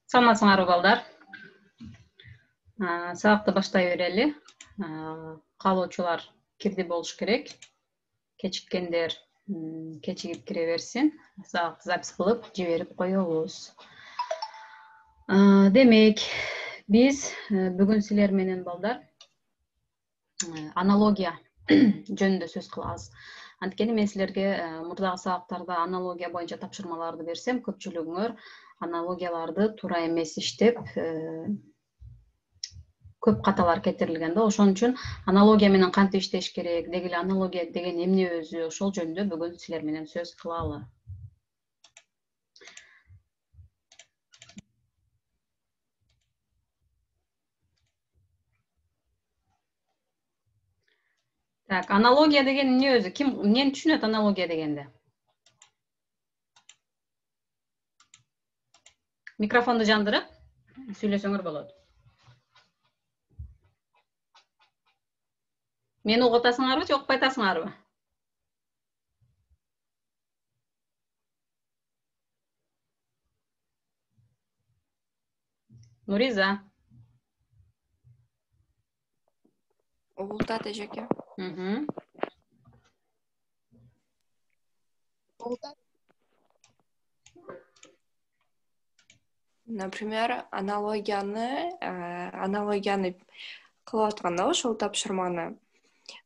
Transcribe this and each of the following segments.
Саламатсыңарбы балдар? Сабакты баштай берели. Каалоочулар кирди болуш керек. Кечиккендер кечигип кире берсин. Сабакты запись кылып жиберип коебуз. Демек, биз бүгүн силер менен балдар аналогия жөнүндө сөз кылабыз. Анткени мен силерге мурдагы сабактарда аналогия боюнча тапшырмаларды берсем, көпчүлүгүңөр аналогияларды туура эмес иштеп, көп каталар кетирилген да. Ошон үчүн аналогия менен кантип иштеш керек, деги эле аналогия деген эмне өзү, ошол жөнүндө бүгүн силер менен сөз кылалы. Так, аналогия деген эмне өзү? Ким эмнени түшүнөт аналогия дегенде? Микрофонду жандырып сүйлөсөңөр болот. Мени угуп атасыңарбы же укпай атасыңарбы? Нуриза. Угултат эжеке. Например, аналогияны кылып атканда ошол тапшырманы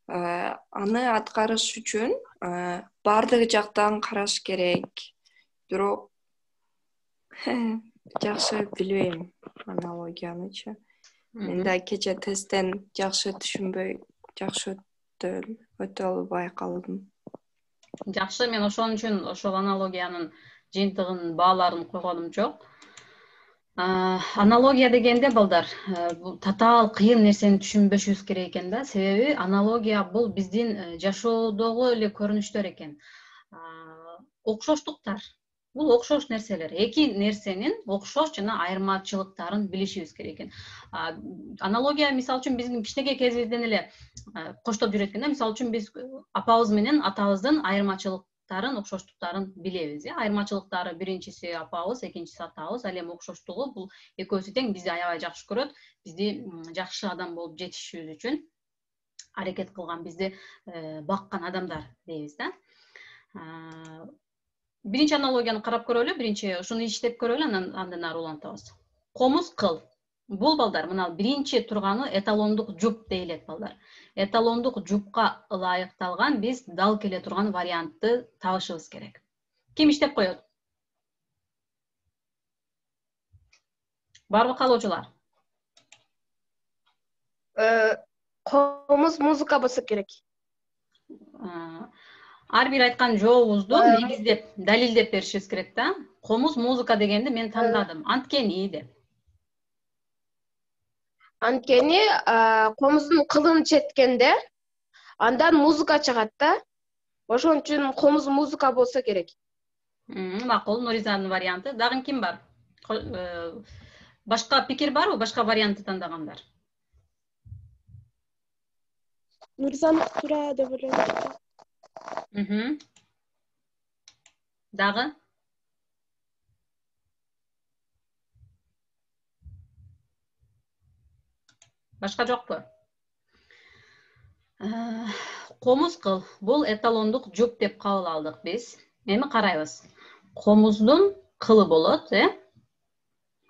аны аткарыш үчүн бардык жактан караш керек. Бирок жакшы билбейм аналогиянычы. Мен да кече тесттен жакшы түшүнбөй, жакшы өтө албай калдым. Жакшы, мен ошон үчүн ошол аналогиянын жыйынтыгын, бааларын койгонум жок. Аналогия дегенде балдар, бул татаал кыйын нерсени түшүнбөшүбүз керек экен да. Себеби аналогия бул биздин жашоодогу эле көрүнүштөр экен. Окшоштуктар. Бул окшош нерселер. Эки нерсенин окшош жана айырмачылыктарын билишибиз керек экен. Аналогия мисалы үчүн биздин кичинекей кезибизден эле коштоп жүрөт экен да. Мисалы үчүн биз апабыз менен атабыздын айырмачылыктарын, окшоштуктарын билебиз. Айырмачылыктары биринчиси апабыз, экинчиси атабыз. Ал эми окшоштугу бул экөөсү тең бизди аябай жакшы көрөт. Бизди жакшы адам болуп жетишибиз үчүн аракет кылган, бизди баккан адамдар дейбиз да. Биринчи аналогияны карап көрөлү, биринчи ушуну иштеп көрөлү, андан ары улантабыз. Комуз кыл. Бул балдар, мына биринчи турганы эталондук жуп дейилет балдар. Эталондук жупка ылайыкталган биз дал келе турган вариантты табышыбыз керек. Ким иштеп коет? Барбы каалоочулар? Комуз музыка болсо керек. Ар бир айткан жообузду негиздеп, далилдеп беришибиз керек да. Комуз музыка дегенди мен тандадым. Анткени деп. Анткени комуздун кылын четкенде андан музыка чыгат да. Ошон үчүн комуз музыка болсо керек. Макул, Нуризанын варианты. Дагы ким бар? Башка пикир барбы? Башка вариантты тандагандар? Нуризан туура деп ойлойм. Дагы? Башка жокпу? Комуз кыл. Бул эталондук жуп деп кабыл алдык биз. Эми карайбыз. Комуздун кылы болот,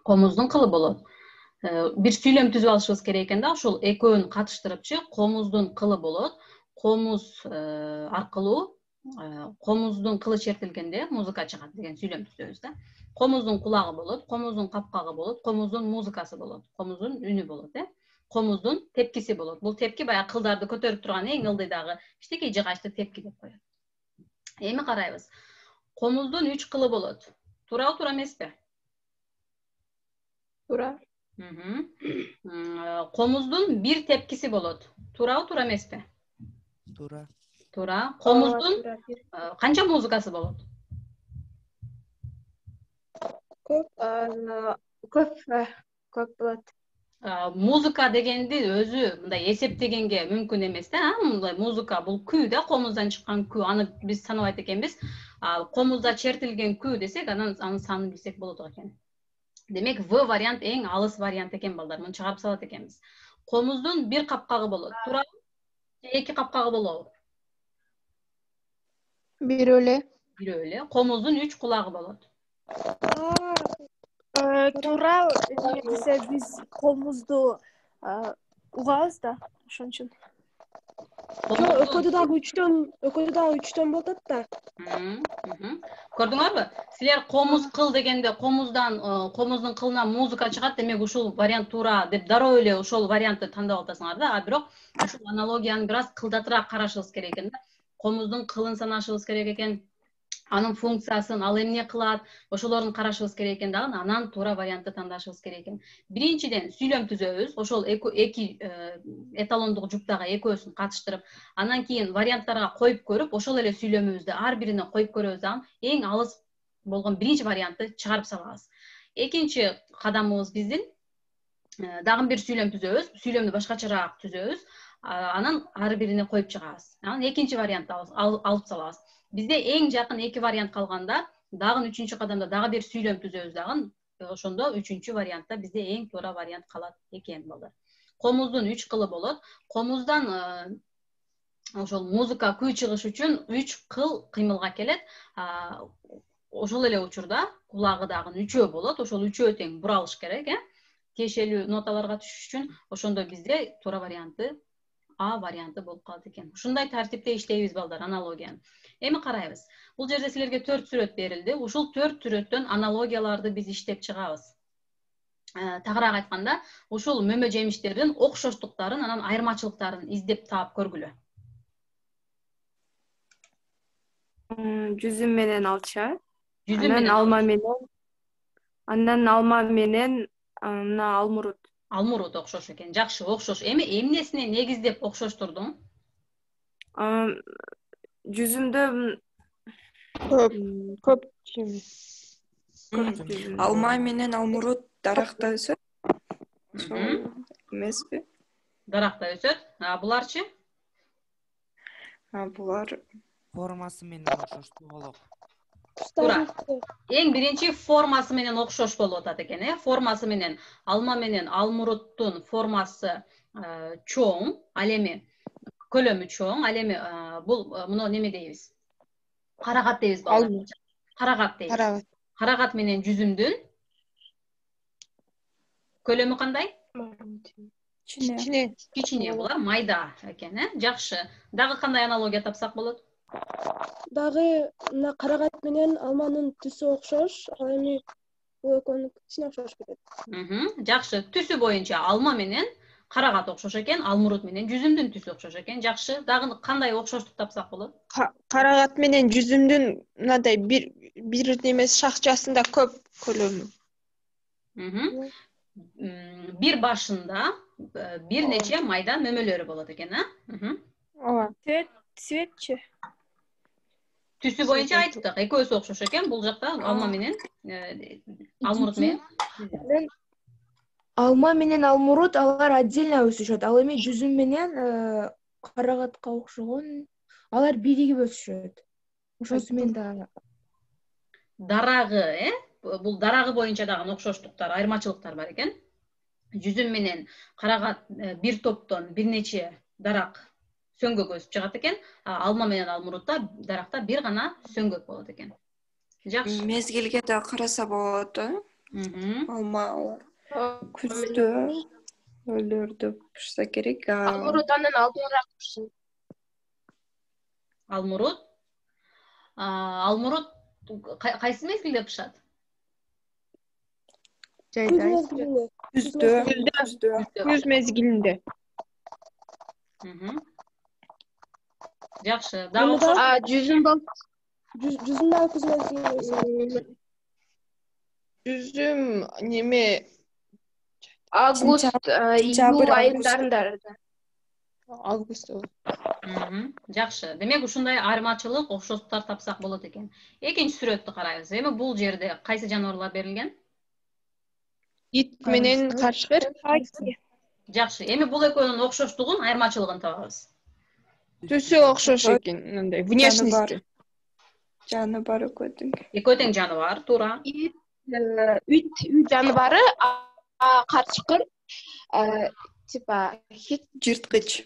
Комуздун кылы болот. Бир сүйлөм түзүп алышыбыз керек экен да, ошол экөөнү катыштырыпчы комуздун кылы болот. Комуз аркылуу комуздун кылы чертилгенде музыка чыгат деген сүйлөм түзөбүз да. Комуздун кулагы болот, комуздун капкагы болот, комуздун музыкасы болот, комуздун үнү болот, комуздун тепкиси болот. Бул тепки баягы кылдарды көтөрүп турган эң ылдыйдагы иштекей жыгачты тепки деп коет. Эми карайбыз. Комуздун 3 кылы болот. Туурабы, туура эмеспи? Туура. Комуздун 1 тепкиси болот. Туурабы, туура эмеспи? Туура. Туура. Комуздун канча музыкасы болот? Көп болот. Музыка дегенди өзү мындай эсептегенге мүмкүн эмес да. Мындай музыка бул күү да, комуздан чыккан күү. Аны биз санабайт экенбиз. Комузда чертилген күү десек, анын санын билсек болот экен. Демек В вариант эң алыс вариант экен балдар. Муну чыгарып салат экенбиз. Комуздун бир капкагы болот. Туура? Эки капкагы болобу? Бирөө эле. Бирөө эле. Комуздун 3 кулагы болот. Туура, десе биз колубузду угабыз да, ошон үчүн. Экөөдө дагы үчтөн болот да. Көрдүңөрбү? Силер комуз кыл дегенде комуздун кылынан музыка чыгат, демек ушул вариант туура деп дароо эле ошол вариантты тандап атасыңар да. А бирок ушул аналогияны бир аз кылдатыраак карашыбыз керек экен да. Комуздун кылын санашыбыз керек экен. Анын функциясын, ал эмне кылат, ошолорун карашыбыз керек экен дагы, анан туура вариантты тандашыбыз керек экен. Биринчиден сүйлөм түзөбүз, ошол эки эталондук жуптагы экөөсүн катыштырып, анан кийин варианттарга коюп көрүп, ошол эле сүйлөмүбүздү ар бирине коюп көрөбүз дагы, эң алыс болгон биринчи вариантты чыгарып салабыз. Экинчи кадамыбыз биздин дагы бир сүйлөм түзөбүз, сүйлөмдү башкачараак түзөбүз, анан ар бирине коюп чыгабыз. Анан экинчи вариантты алып салабыз. Бизде эң жакын эки вариант калганда, дагы үчүнчү кадамда дагы бир сүйлөм түзөбүз дагы, ошондо үчүнчү вариантта бизде эң туура вариант калат экен балдар. Комуздун 3 кылы болот. Комуздан ошол музыка күй чыгыш үчүн 3 кыл кыймылга келет. Ошол эле учурда кулагы дагы 3 болот. Ошол 3 тең буралыш керек, тиешелүү ноталарга түшүш үчүн. Ошондо бизде туура варианты А варианты болуп калат экен. Ушундай тартипте иштейбиз балдар, аналогияны. Эми карайбыз. Бул жерде силерге 4 сүрөт берилди. Ушул 4 сүрөттөн аналогияларды биз иштеп чыгабыз. Тагыраак айтканда, ушул мөмө жемиштердин окшоштуктарын, анан айырмачылыктарын издеп таап көргүлө. Жүзүм менен алча. Анан алма менен мына алмурут. Алмурут окшош экен. Жакшы, окшош. Эми эмнесине негиздеп окшоштурдуң? Жүзүмдө Көп. алма менен алмурут даракта өсөт. Ошол эмеспи? Даракта өсөт. Буларчы? Булар формасы менен окшоштуу болот. Туура. Эң биринчи формасы менен окшош болуп атат экен, Формасы менен алма менен алмуруттун формасы чоң, ал эми көлөмү чоң, ал эми бул муну неме дейбиз? Карагат дейбиз балдар. Карагат дейбиз. Карагат менен жүзүмдүн көлөмү кандай? Кичине булар, майда экен, Жакшы. Дагы кандай аналогия тапсак болот? Дагы мына карагат менен алманын түсү окшош, ал эми бул экөөнүн кичине окшош кетет. Жакшы. Түсү боюнча алма менен карагат окшош экен, алмурут менен жүзүмдүн түсү окшош экен. Жакшы. Дагы кандай окшоштук тапсак болот? Карагат менен жүзүмдүн мындай бир немес шакчасында көп көлөмү. Бир башында бир нече майда мөмөлөрү болот экен, Ооба. Цветчи. Түсү боюнча айттык, экөөсү окшош экен. Бул жакта алма менен алмурут менен. Алма менен алмурут алар отдельно өсүшөт. Ал эми жүзүм менен карагатка окшогон алар биригип өсүшөт. Ошонусу менен да дарагы, бул дарагы боюнча дагы окшоштуктар, айырмачылыктар бар экен. Жүзүм менен карагат бир топтон бир нече дарак сөңгөк өсүп чыгат экен. Алма менен алмурутта даракта бир гана сөңгөк болот экен. Жакшы. Мезгилге да караса болот, Алма күздө өлөрдө пышса керек. Алмурут андан алдыраак пышсын. Алмурут кайсы мезгилде пышат? Күз мезгилинде. Жакшы. Дагы жүзүм бол. Жүзүм дагы күз мезгилинде. Жүзүм неме август, июль айындарында. Август. Жакшы. Демек ушундай айырмачылык, окшоштуктар тапсак болот экен. Экинчи сүрөттү карайбыз. Эми бул жерде кайсы жаныбарлар берилген? Ит менен кашкыр. Жакшы. Эми бул экөөнүн окшоштугун, айырмачылыгын табабыз. Түсү окшош экен, мындай внешности. Жаны бар экөөтүң. Экөө тең жаны бар, туура. Ит үй жаныбары, карчкыр типа Жырткыч.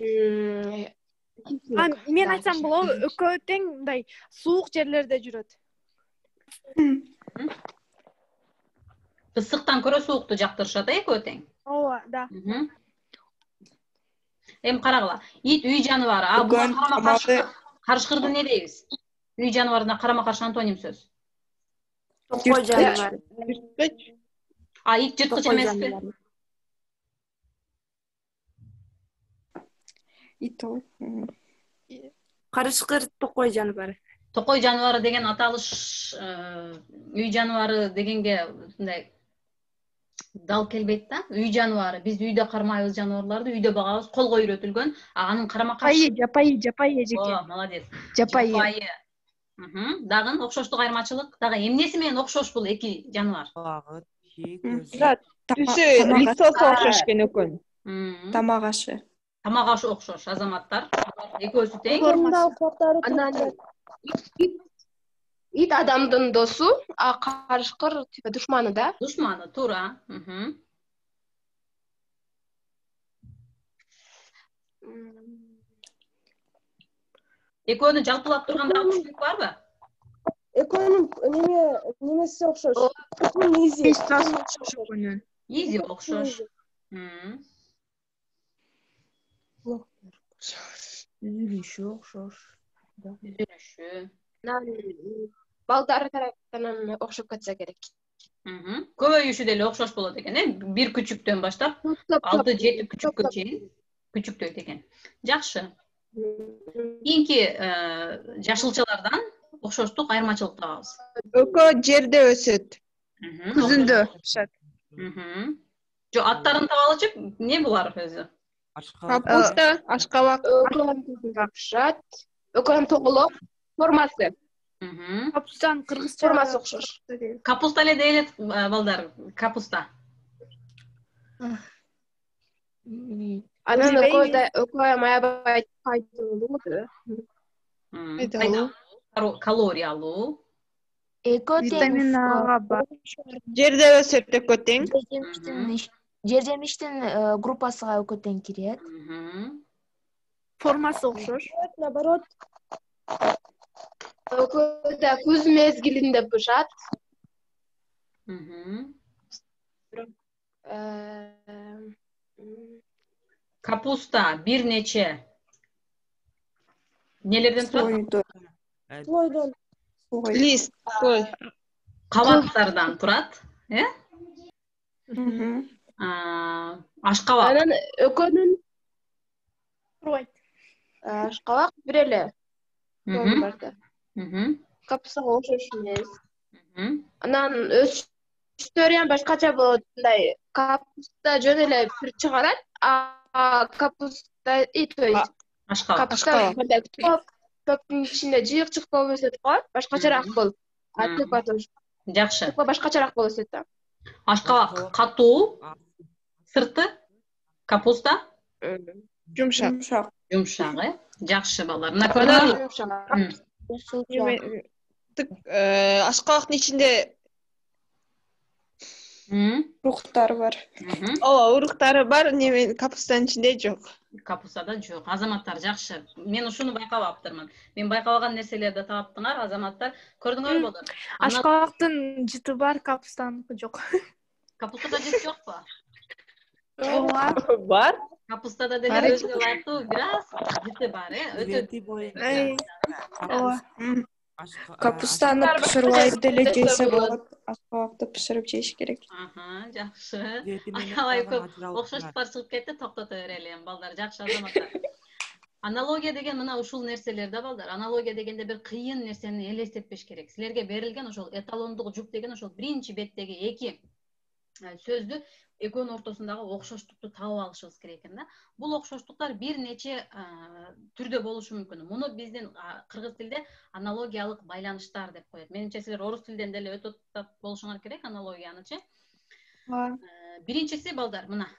Мен айтсам болобу, экөө тең мындай суук жерлерде жүрөт. Ысыктан көрө суукту жактырышат, экөө тең. Ооба, да. Эми карагыла. Ит үй жаныбары. А буга карама-каршы карышкырды не дейбиз? Үй жаныбарына карама-каршы антоним сөз. Токой жаныбар. А ит жырткыч эмеспи? Ит ол. Карышкыр токой жаныбары. Токой жаныбары деген аталыш үй жаныбары дегенге мындай дал келбейт да. Үй жаныбары. Биз үйдө кармайбыз жаныбарларды, үйдө багабыз, колго үйрөтүлгөн. Анын карама-каршы. Жапайы эжеке. О, молодец. Жапайы. Дагы окшоштук айырмачылык. Дагы эмнеси менен окшош бул эки жаныбар? Кулагы, тиши, көзү. Түсү лицосу окшош экен экөөнүн. Тамак ашы. Тамак ашы окшош азаматтар. Экөөсү тең. Анан ит адамдын досу, а карышкыр типа душманы да. Душманы, туура. Экөөнү жалпылап турганда түшүнүк барбы? Экөөнүн немеси окшош. Изи. Изи окшош. Үзүлүшү окшош. Үзүлүшү. Балдары тараптан окшоп кетсе керек. Көбөйүшү деле окшош болот экен, бир күчүктөн баштап 6-7 күчүккө чейин күчүктөйт экен. Жакшы. Кийинки жашылчалардан окшоштук айырмачылык табабыз. Экөө жерде өсөт. Күзүндө. Жо аттарын табалычы, не булар өзү? Капуста, ашкабак. Экөөнүн тоголок формасы. Капустан кыргызча Формасы окшош. Капуста эле дейт балдар, капуста. Анан экөө маябай пайдалуу. Калориялуу. Экөө Витамин Ага бар. Жерде өсөт экөө тең. Жер-жемиштин группасына экөө тең кирет. формасы окшош. Наоборот. Экөөдө күз мезгилинде бышат. Капуста бир нече нелерден турат? Слойдон. Лист, слой. Кабактардан турат, Ашкабак. Анан экөөнүн Ашкабак бир эле. Капустага окшош эмес. Анан өсүштөрү ham башкача болот. Мындай капуста жөн эле бир чыгарат, а капуста то есть капуста мындай топтун ичинде жыйык болуп өсөт го, башкачараак болуп. Жакшы. Башкачараак болуп өсөт да. Ашкабак катуу, сырты, капуста Жумшак. жумшак, Жакшы балдар. Ашкабактын ичинде Уруктары бар. Уруктары бар, капустанын ичинде жок. Капустада жок. Азаматтар жакшы. Мен ушуну байкабаптырмын. Мен байкабаган нерселерди таптыңар, азаматтар. Көрдүңөр болду. Ашкабактын жыты бар, капустаныкы жок. Капустада жыт жокпу? Ооба. Бар. Капустада деле өзгө ылайыктуу бир аз жыты бар, Ооба. Капустаны пышырбай деле жесе болот. Ашкабакты пышырып жеш керек. Жакшы. Аябай көп окшоштуктар чыгып кетти, токтото берели эми балдар. Жакшы азаматтар. Аналогия деген мына ушул нерселер да балдар. Аналогия дегенде бир кыйын нерсени элестетпеш керек. Силерге берилген ошол эталондук жүк деген ошол биринчи беттеги эки сөздү экөөнүн ортосундагы окшоштукту таап алышыбыз керек экен да. Бул окшоштуктар бир нече түрдө болушу мүмкүн. Муну биздин кыргыз тилде аналогиялык байланыштар деп коет. Менимче силер орус тилден деле өтө болушуңар керек аналогиянычы. Биринчиси балдар мына.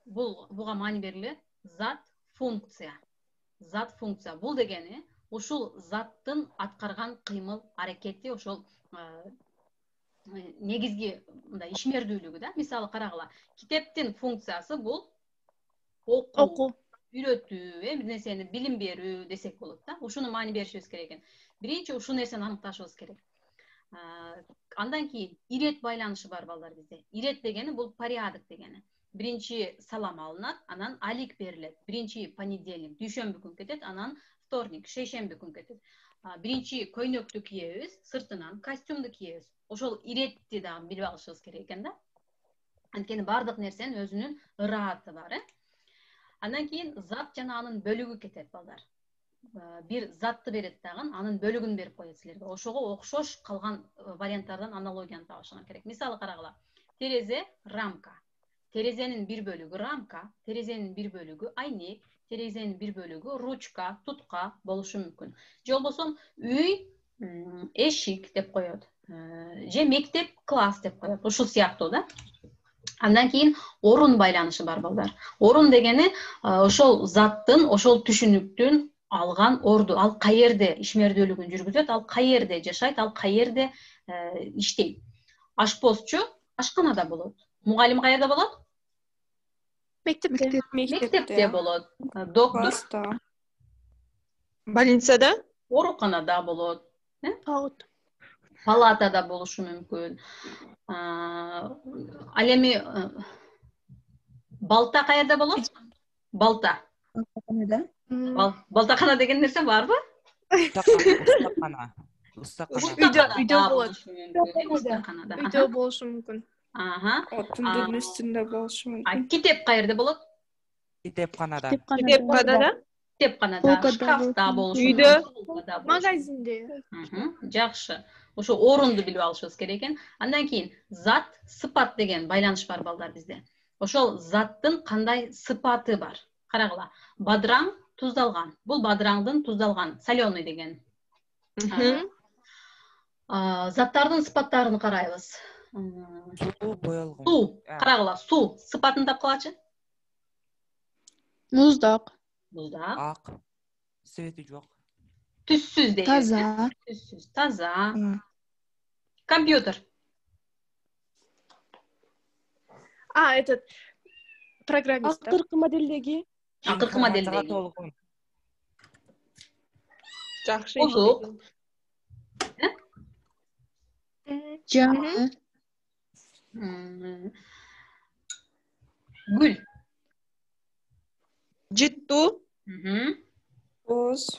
Буга маани берилет. Зат, функция. Зат, функция. Бул дегени ушул заттын аткарган кыймыл, аракети ошол негизги мындай ишмердүүлүгү да. Мисалы карагыла, китептин функциясы бул окуу, үйрөтүү, бир нерсени билим берүү десек болот да. Ушуну маани беришибиз керек экен. Биринчи ушул нерсени аныкташыбыз керек. Андан кийин ирет байланышы бар балдар бизде. Ирет дегени бул порядок дегени. Биринчи салам алынат, анан алик берилет. Биринчи понедельник, дүйшөмбү күн кетет, анан вторник, шейшемби күн кетет. Биринчи көйнөктү кийебиз, сыртынан костюмду кийебиз. Ошол иретти дагы билип алышыбыз керек экен да. Анткени бардык нерсенин өзүнүн ырааты бар, Андан кийин зат жана анын бөлүгү кетет балдар. Бир затты берет дагы, анын бөлүгүн берип коет силерге. Ошого окшош калган варианттардан аналогияны табышыңар керек. Мисалы карагыла. Терезе, рамка. Терезенин бир бөлүгү рамка, терезенин бир бөлүгү айнек, терезенин бир бөлүгү ручка, тутка болушу мүмкүн. Же болбосо үй, эшик деп коет. Же мектеп, класс деп коет. Ушул сыяктуу да. Андан кийин орун байланышы бар балдар. Орун дегени ошол заттын, ошол түшүнүктүн алган орду, ал каерде ишмердүүлүгүн жүргүзөт, ал каерде жашайт, ал каерде иштейт. Ашпозчу ашканада болот. Мугалим каерде болот? Мектепте болот. Доктор Больницада? ооруканада болот. Палатада болушу мүмкүн. Ал эми балта каерде болот? Балта. Балтакана деген нерсе барбы? Үйдө болот. Үйдө болушу мүмкүн. Отундун үстүндө болушу мүмкүн. Китеп каерде болот? Китепканада. Китепканада, шкафта болушу мүмкүн. Магазинде. Жакшы. Ошо орунду билип алышыбыз керек экен. Андан кийин зат, сыпат деген байланыш бар балдар бизде. Ошол заттын кандай сыпаты бар? Карагыла. Бадыраң туздалган. Бул бадыраңдын туздалган, соленый деген. Заттардын сыпаттарын карайбыз. Суу боелгон. Суу, карагыла, суу сыпатын тапкылачы? Муздак. Ак. Свети жок. Түссүз дейбиз. Таза. Түссүз, таза. Компьютер. Этот программист. Акыркы модельдеги. Акыркы модельдеги. Толгон. Жакшы. Узук. Жаңы. Гүл. Жыттуу. Боз.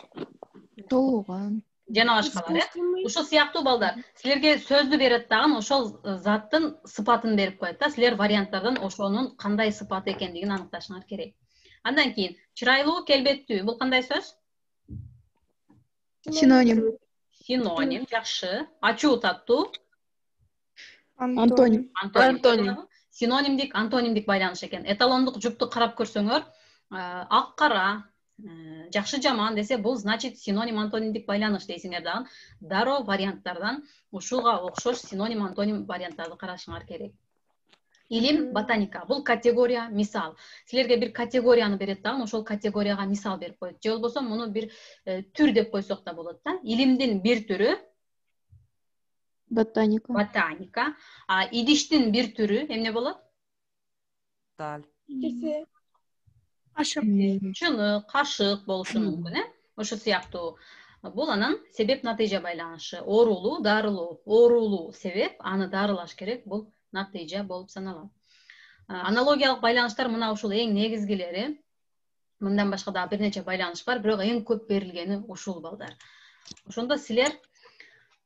Толгон. Жана башкалар, Ушул сыяктуу балдар. Силерге сөздү берет дагы, ошол заттын сыпатын берип коет да. Силер варианттардан ошонун кандай сыпаты экендигин аныкташыңар керек. Андан кийин чырайлуу, келбеттүү. Бул кандай сөз? Синоним. Синоним, жакшы. Ачуу, таттуу. Антоним. Синонимдик, антонимдик байланыш экен. Эталондук жупту карап көрсөңөр, ак кара, жакшы жаман десе, бул значит синоним антонимдик байланыш дейсиңер дагы. Дароо варианттардан ушуга окшош синоним антоним варианттарды карашыңар керек. Илим, ботаника. Бул категория, мисал. Силерге бир категорияны берет дагы, ошол категорияга мисал берип коет. Же болбосо муну бир түр деп койсок да болот да. Илимдин бир түрү ботаника. Идиштин бир түрү эмне болот? Дал. Кесе. Ашык. Чыны, кашык болушу мүмкүн, Ошол сыяктуу. Бул анан себеп натыйжа байланышы. Оорулуу, дарылуу. Оорулуу себеп, аны дарылаш керек. Бул натыйжа болуп саналат. Аналогиялык байланыштар мына ушул эң негизгилери. Мындан башка да бир нече байланыш бар, бирок эң көп берилгени ушул балдар. Ошондо силер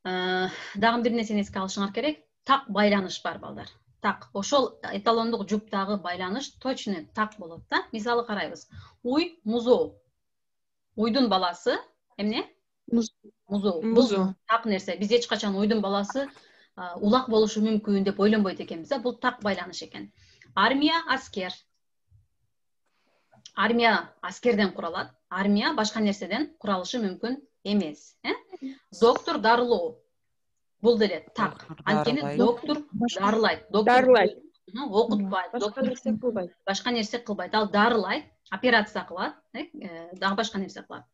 дагы бир нерсени эске алышыңар керек. Так байланыш бар балдар. Так, ошол эталондук жуптагы байланыш точно так болот да. Мисалы карайбыз. Уй, музоо. Уйдун баласы эмне? Музоо. Бул так нерсе. Биз эч качан уйдун баласы улак болушу мүмкүн деп ойлонбойт экенбиз. Бул так байланыш экен. Армия, аскер. Армия аскерден куралат. Армия башка нерседен куралышы мүмкүн эмес. Доктор дарылоо. Бул деле так. Анткени доктор дарылайт. Дарылайт. Окутпайт. Башка нерсе кылбайт. Ал дарылайт, операция кылат, дагы башка нерсе кылат.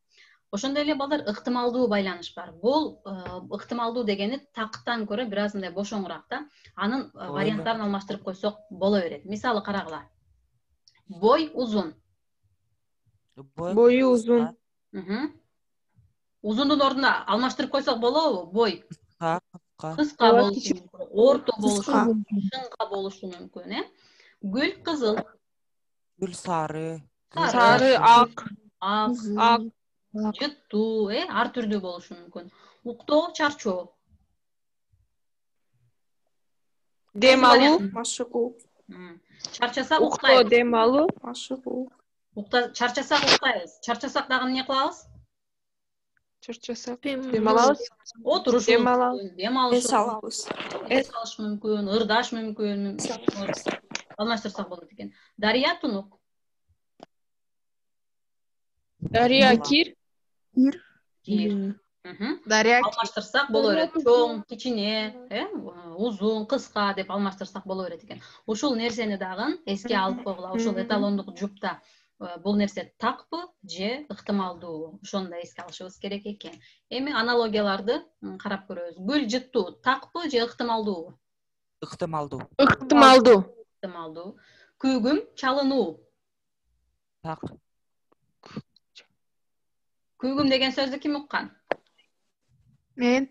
Ошондой эле балдар ыктымалдуу байланыш бар. Бул ыктымалдуу дегени тактан көрө бир аз мындай бошоңураак да. Анын варианттарын алмаштырып койсок боло берет. Мисалы карагыла. Бой uzun. Boyu uzun. Uzundун ордуна алмаштырып койсок болобу? Бой Кыска. кыска болушу мүмкүн, орто болушу мүмкүн, чыңга болушу мүмкүн, Гүл кызыл, Gül sarı. Sarı, ak, ак, жыттуу, ар түрдүү болушу мүмкүн. Уктоо, чарчоо. dem alуу, Машыгуу. Чарчасак ukto уктайбыз. dem aluu, Машыгуу. Чарчасак уктайбыз. Чарчасак дагы эмне кылабыз? çarçasak, dem alabız, Отурушу Дем алабыз. мүмкүн, дем алышы Эс алабыз. эс алыш мүмкүн, ырдаш мүмкүн. Алмаштырсак болот экен. Дария, тунук. Darya, kir, Кир. Darya, kir. Алмаштырсак боло берет. Чоң, кичине, узун, кыска деп алмаштырсак боло берет экен. Ушул нерсени дагы эске алып койгула. Ушул эталондук жупта бул нерсе такпы же ыктымалдуу. Ошону да эске алышыбыз керек экен. Эми аналогияларды карап көрөбүз. Гүл жыттуу, такпы же ыктымалдуу? Ihtimaldu. Ihtimaldu. Ыктымалдуу. Күүгүм, чалынуу. Tak. Күүгүм деген сөздү ким уккан? Men.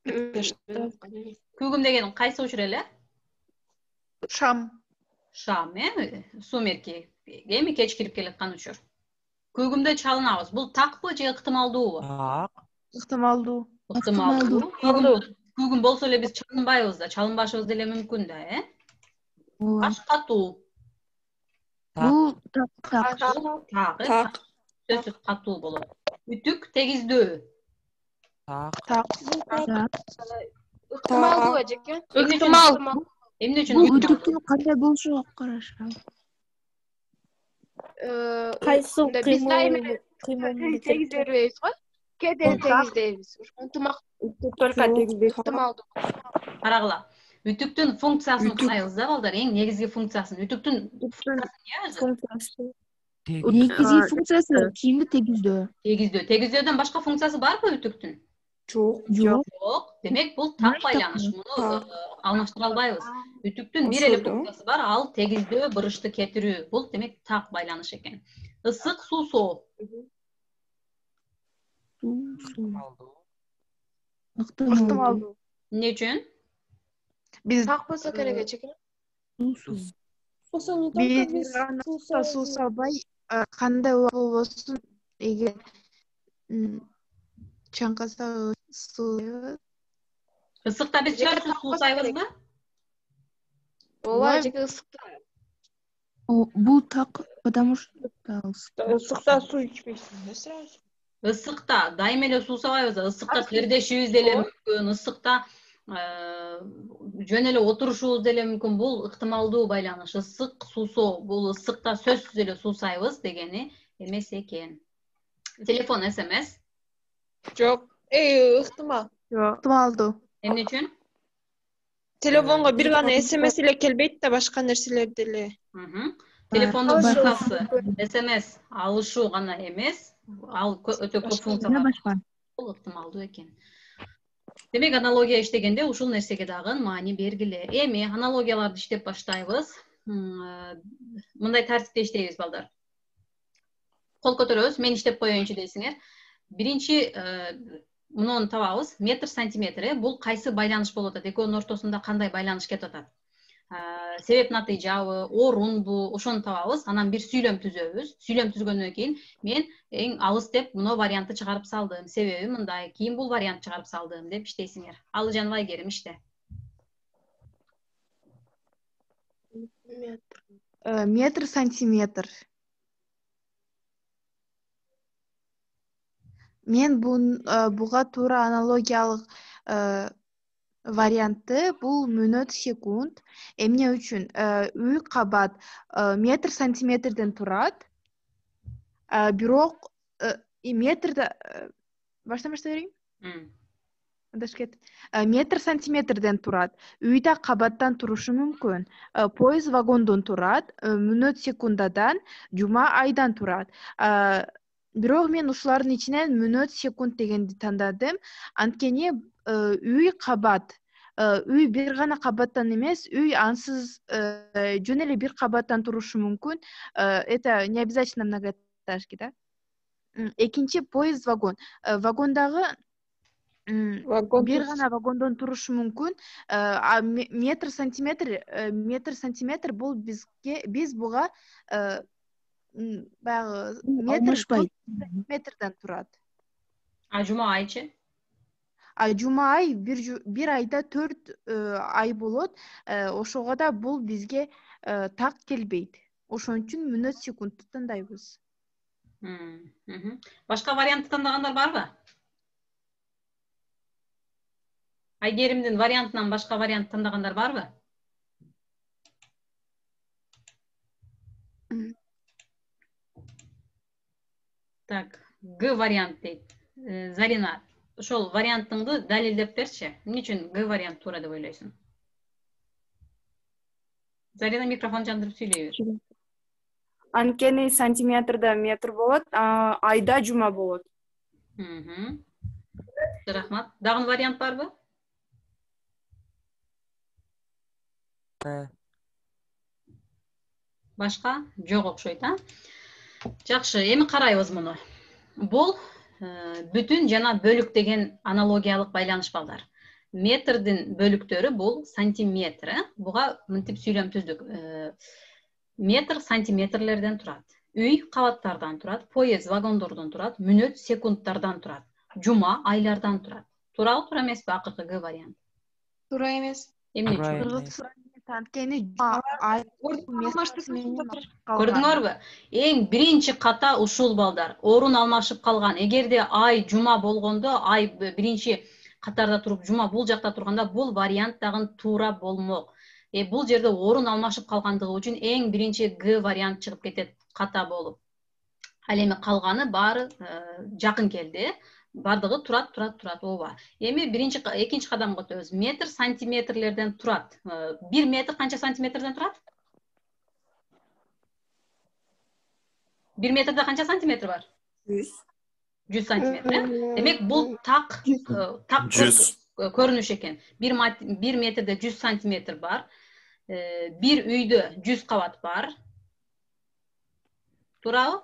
Күүгүм деген кайсы учур эле? Şam. Шам, сумерки. Эми кеч кирип келаткан учур. Күүгүмдө чалынабыз. Бул такпы же ыктымалдуубу? Tak. Ihtimaldu. Ыктымалдуу. Күүгүм болсо эле биз чалынбайбыз да, чалынбашыбыз деле мүмкүн да, Аш катуу. Бул Так, сөзсүз катуу болот. Үтүк тегиздөө. Tak. Ыктымалдуу эжеке. Ihtimal. Эмне үчүн бул үтүктүн кандай болушуна карашы. Кайсы Биз дайыма тегиз бербейбиз го. Кээде тегиздейбиз. Ынтымак только ыктымалдуу. Карагыла. Үтүктүн функциясын укпайбыз да балдар, эң негизги функциясын. Үтүктүн функциясы эмне өзү? Негизги функциясы кийимди тегиздөө. Тегиздөөдөн башка функциясы барбы үтүктүн? Жок. Жок. Демек бул так байланыш. Муну алмаштыра албайбыз. Үтүктүн бир эле функциясы бар, ал тегиздөө, бырышты кетирүү. Бул демек так байланыш экен. Ысык, суусоо. Ihtimaldu. Эмне үчүн? Biz Так болсо керек эжеке. Ошо не только биз суу салбай кандай болбосун эгер чаңкаса суу Ысыкта биз сөзсүз суусайбызбы? Ооба эжеке ысыкта. Бул так, потому что ысыкта суу ичпейсиң да сразу. Ысыкта дайыма эле суусабайбыз. Ысыкта тердешибиз деле мүмкүн. Ысыкта жөн эле отурушубуз деле мүмкүн. Бул ыктымалдуу байланыш. Ысык, суусоо. Бул ысыкта сөзсүз эле суусайбыз дегени эмес экен. Телефон, СМС. Жок. Ыктымал. Ыктымалдуу. Эмне үчүн? Телефонго бир гана СМС эле келбейт да, башка нерселер деле. Телефондун функциясы СМС алышуу гана эмес, ал өтө көп функциялар бар. Бул ыктымалдуу экен. Демек аналогия иштегенде ушул нерсеге дагы маани бергиле. Эми аналогияларды иштеп баштайбыз. Мындай тартипте иштейбиз балдар. Кол көтөрөбүз, мен иштеп коеюнчу дейсиңер. Биринчи муну табабыз, метр сантиметр, бул кайсы байланыш болуп атат, экөөнүн ортосунда кандай байланыш кетип атат. Себеп натыйжабы, орунбу, ошону табабыз. Анан бир сүйлөм түзөбүз. Сүйлөм түзгөндөн кийин мен эң алыс деп муну вариантты чыгарып салдым. Себеби мындай, кийин бул вариант чыгарып салдым деп иштейсиңер. Алыжан Байгерим иште. метр сантиметр. Мен буга туура аналогиялык вариантты бул мүнөт секунд. Эмне үчүн? Үй кабат метр сантиметрден турат. Бирок метрде баштан берейин? Метр сантиметрден турат. Үйдө кабаттан турушу мүмкүн. Поезд вагондон турат. Мүнөт секундадан, жума айдан турат. бирок мен ушулардын ичинен мүнөт секунд дегенди тандадым. Анткени үй кабат. Үй бир гана кабаттан эмес, үй ансыз жөн эле бир кабаттан турушу мүмкүн. Это не обязательно многоэтажки, да? Экинчи поезд вагон. Вагондагы бир гана вагондон турушу мүмкүн. Метр сантиметр бул биз буга баягы метрден турат. Жума айчы? Жума ай бир айда 4 ай болот. Ошого да бул бизге так келбейт. Ошон үчүн мүнөт секундту тандайбыз. Башка вариантты тандагандар барбы? Айгеримдин вариантынан башка вариант тандагандар барбы? Так, Г вариант дейт. Зарина, ошол вариантыңды далилдеп берчи. Эмне үчүн Г вариант туура деп ойлойсуң? Зарина, микрофон жандырып сүйлөйбү. Анткени сантиметрда метр болот, айда жума болот. Рахмат. Дагы вариант барбы? Башка жок окшойт, а? Жакшы, эми карайбыз муну. Бул бүтүн жана бөлүк деген аналогиялык байланыш балдар. Метрдин бөлүктөрү бул сантиметр. Буга мынтип сүйлөм түздүк. Метр сантиметрлерден турат. Үй кабаттардан турат, поезд вагондордон турат, мүнөт секундтардан турат. Жума айлардан турат. Туурабы, туура эмеспи акыркы Г вариант? Туура эмес. Эмне үчүн? Көрдүңөрбү? Эң биринчи ката ушул балдар. Орун алмашып калган. Эгерде ай жума болгондо, ай биринчи катарда туруп, жума бул жакта турганда, бул вариант дагы туура болмок. Бул жерде орун алмашып калгандыгы үчүн эң биринчи Г вариант чыгып кетет ката болуп. Ал эми калганы баары жакын келди. Бардыгы турат, ооба. Эми экинчи кадамга өтөбүз. Метр сантиметрлерден турат. 1 метр канча сантиметрден турат? 1 метрде канча сантиметр бар? 100 сантиметр. Демек бул так көрүнүш экен. 1 метрде 100 сантиметр бар. Бир үйдө 100 кабат бар. Туурабы?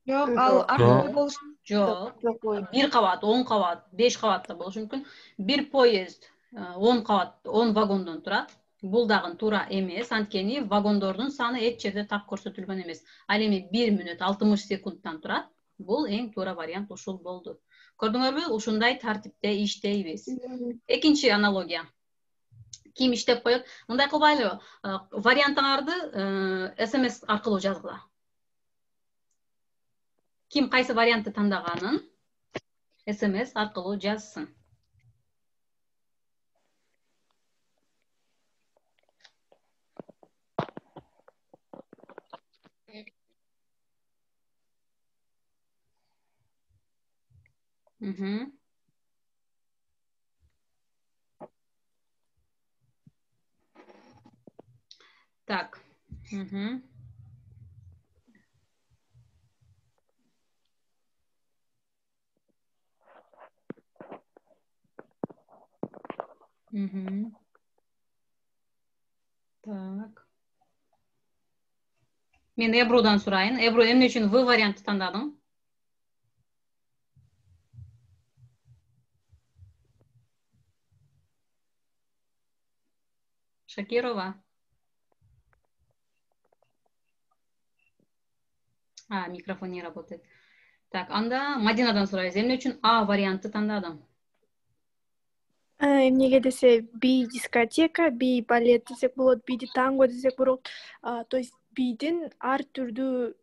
Жок, ал артык болуш Жок. 1 кабат, 10 кабат, 5 кабат да болушу мүмкүн. Бир поезд 10 кабат, 10 вагондон турат. Бул дагы туура эмес, анткени вагондордун саны эч жерде так көрсөтүлгөн эмес. Ал эми 1 мүнөт 60 секундтан турат. Бул эң туура вариант ушул болду. Көрдүңөрбү? Ушундай тартипте иштейбиз. Экинчи аналогия. Ким иштеп коет? Мындай кылбайлыбы? Вариантыңарды СМС аркылуу жазгыла. Ким кайсы вариантты тандаганын СМС аркылуу жазсын. Так. Так. Мен Эбрудан сурайын. Эбру, эмне үчүн В вариантты тандадың? Шакирова. Микрофон не работает. Так, анда Мадинадан сурайбыз. Эмне үчүн А вариантты тандадың? Эмнеге десе, би дискотека, би балет десек болот, биди танго десек болот. То есть бидин ар түрдүү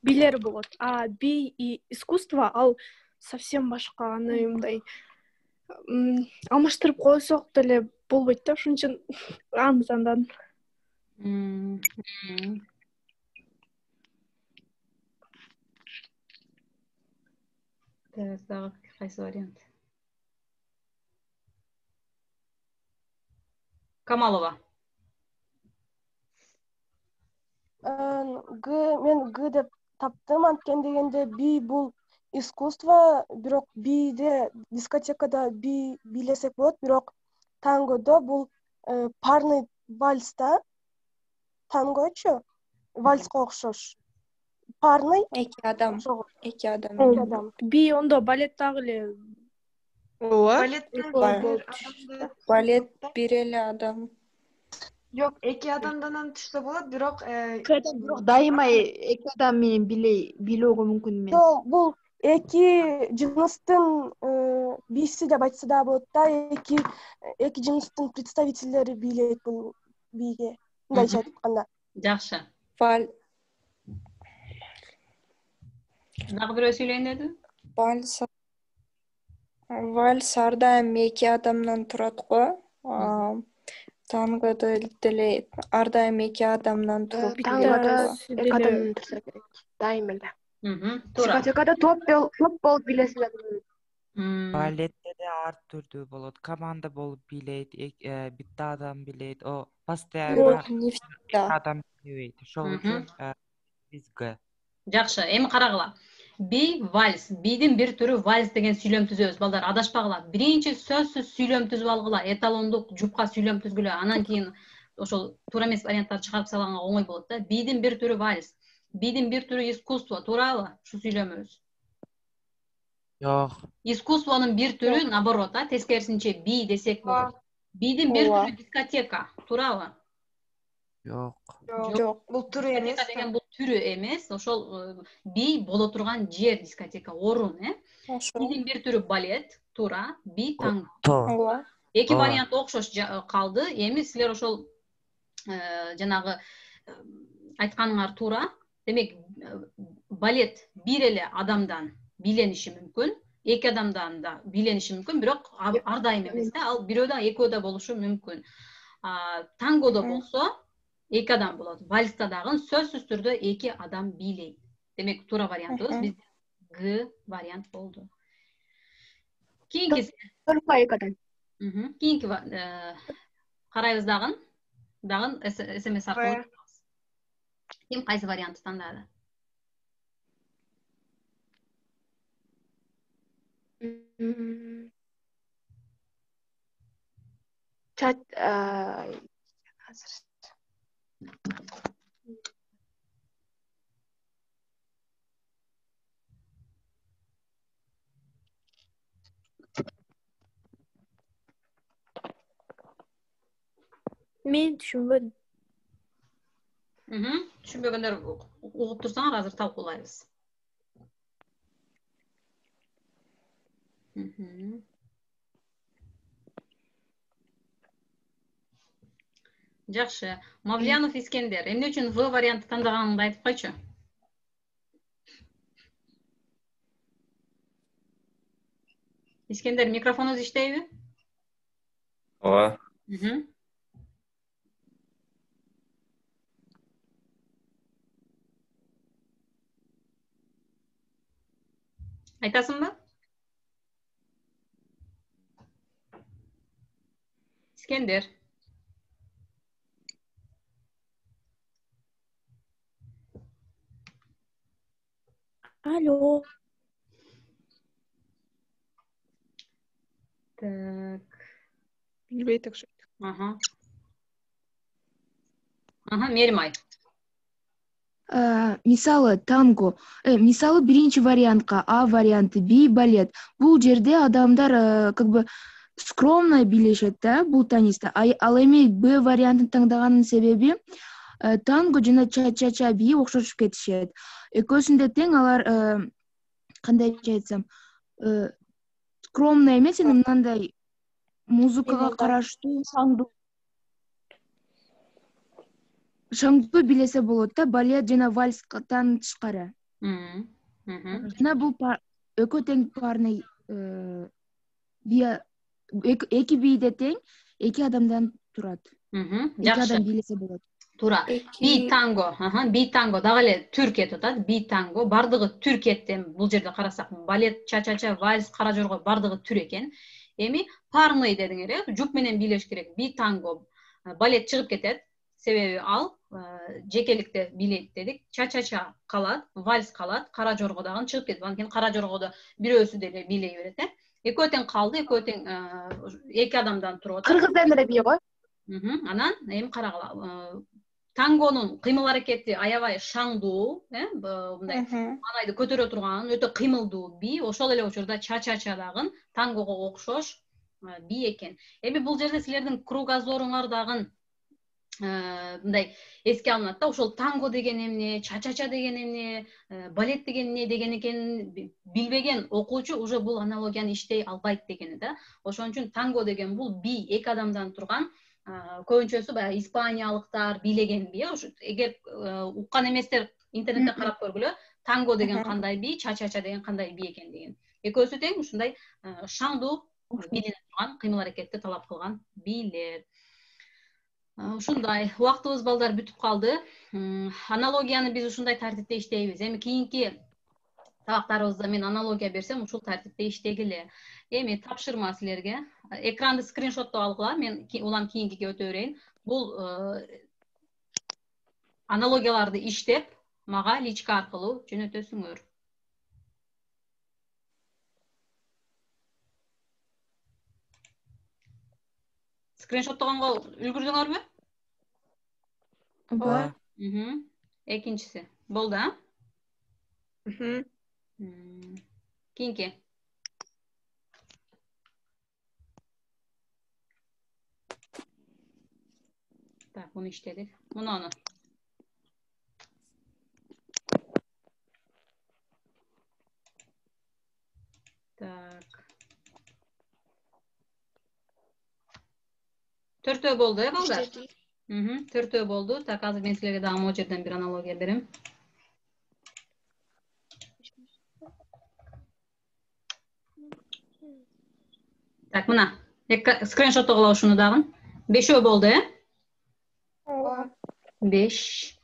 билери болот. Би и искусство ал совсем башка, аны мындай алмаштырып койсок деле болбойт да, ошон үчүн аны тандадым. Дагы кайсы вариант? Камалова. мен Г деп таптым. Анткени дегенде би бул искусство, бирок биде дискотекада би бийлесек болот, бирок тангодо бул парный вальс да. Тангочу вальске окшош. Парный Эки адам. эки адам. Би ондо балет дагы эле. Ооба. Балет бир эле адам. Жок, эки адамдан түшсө болот, бирок дайыма эки адам менен бийлөөгө мүмкүн эмес. Бул эки жыныстын биси деп айтса да болот да, эки жыныстын представительдери бийлейт бул биге. Мындайча айтканда. Жакшы. Дагы бирөө сүйлөйүн деди? Вальс ар дайым эки адамдан турат го. Тангодо деле ар дайым эки адамдан туруп. Тангодо эки адамдан турса керек. Дайым эле. Дискотекада топ болуп бийлесе болот. Балетте де ар түрдүү болот. Команда болуп бийлейт, битте адам бийлейт. О, постоянно адам бийлейт. Ошол үчүн биз Г. Жакшы, эми карагыла. Би вальс, бидин бир түрү вальс деген сүйлөм түзөбүз, балдар, адашпагыла. Биринчи сөзсүз сүйлөм түзүп алгыла, эталондук жупка сүйлөм түзгүлө. Анан кийин ошол туура эмес варианттарды чыгарып салганга оңой болот да. Бидин бир түрү вальс, бидин бир түрү искусство, туурабы? Ушу сүйлөмөбүз. Жок. Искусствонун бир түрү наоборот, тескерисинче би десек болот. Бидин бир түрү дискотека, туурабы? Жок. Бул түрү эмес. Дискотека деген бул түрү эмес, ошол би боло турган жер дискотека, орун, Бидин бир түрү балет, туура, би танго. Эки вариант окшош калды. Эми силер ошол жанагы айтканыңар туура. Демек, балет бир эле адамдан билениши мүмкүн, эки адамдан да билениши мүмкүн, бирок ар дайым эмес да, ал бирөөдө экөө да болушу мүмкүн. Тангодо болсо эки адам болот. Вальста дагы сөзсүз түрдө эки адам бийлейт. Демек, туура вариантыбыз биз Г вариант болду. Кийинкиси. Эки адам. Кийинки карайбыз дагы СМС аркылуу. Ким кайсы вариантты тандады? Чат Мен түшүнбөдүм. Түшүнбөгөндөр угуп турсаңар, азыр талкуулайбыз. Жакшы. Мавлянов Искендер, эмне үчүн В вариантты тандаганыңды айтып койчу. Искендер, микрофонуңуз иштейби? Ооба. Айтасыңбы? Искендер. Алло. Так. Билбейт окшойт. Меримай. Мисалы танго, мисалы биринчи вариантка А варианты, би балет. Бул жерде адамдар как бы скромно бийлешет да, бул танисте. Ал эми Б вариантын таңдаганын себеби танго жана ча-ча-ча би окшошуп кетишет. Экөөсүндө тең алар кандайча айтсам, скромно эмес, эми мындай музыкага караштуу, шаңдуу билесе болот да, балет жана вальстан тышкары. Жана бул экөө тең парный эки бийде тең, эки адамдан турат. Эки адам билесе болот. Туура. Би танго дагы эле түр кетип атат. Би танго бардыгы түр кетти. Бул жерде карасак, балет, ча-ча-ча, вальс, кара жорго бардыгы түр экен. Эми парный дедиңер, жуп менен бийлеш керек. Би танго, балет чыгып кетет. себеби ал жекеликте бийлейт дедик. Ча-ча-ча калат, вальс калат, кара жорго дагы чыгып кетет. Анткени кара жоргодо бирөөсү деле бийлей берет, экөө тең калды, экөө тең эки адамдан туруп атат. Кыргыз эле бий го. Анан эми карагыла. Тангонун кыймыл аракети аябай шаңдуу, мындай анайды көтөрө турган, өтө кыймылдуу бий. Ошол эле учурда ча-ча-ча дагы тангого окшош бий экен. Эми бул жерде силердин кругозоруңар дагы мындай эске алынат да, ошол танго деген эмне, ча-ча-ча деген эмне, балет деген эмне деген экенин билбеген окуучу уже бул аналогияны иштей албайт дегени да. Ошон үчүн танго деген бул бий, эки адамдан турган, көбүнчөсү баягы испаниялыктар бийлеген бий. Эгер уккан эместер интернетте карап көргүлө, танго деген кандай бий, ча-ча-ча деген кандай бий экендигин. Экөөсү тең ушундай шаңдуу бийленип турган, кыймыл аракетти талап кылган бийлер. Ушундай, убактыбыз балдар бүтүп калды. Аналогияны биз ушундай тартипте иштейбиз. Эми кийинки сабактарыбызда мен аналогия берсем, ушул тартипте иштегиле. Эми тапшырма силерге. Экранды скриншоттоп алгыла, мен улам кийинкиге өтө берейин. Бул аналогияларды иштеп, мага личка аркылуу жөнөтөсүңөр. Скриншоттогонго үлгүрдүңөрбү? Ооба. Экинчиси. Болду, а? Кийинки. Так, буну иштедик. Муну. Так. Төртөө болду, балдар? Төртөө болду. Так, азыр мен силерге дагы могу жерден бир аналогия берем. Так, мына. Скриншоттогула ушуну дагы. Бешөө болду, 5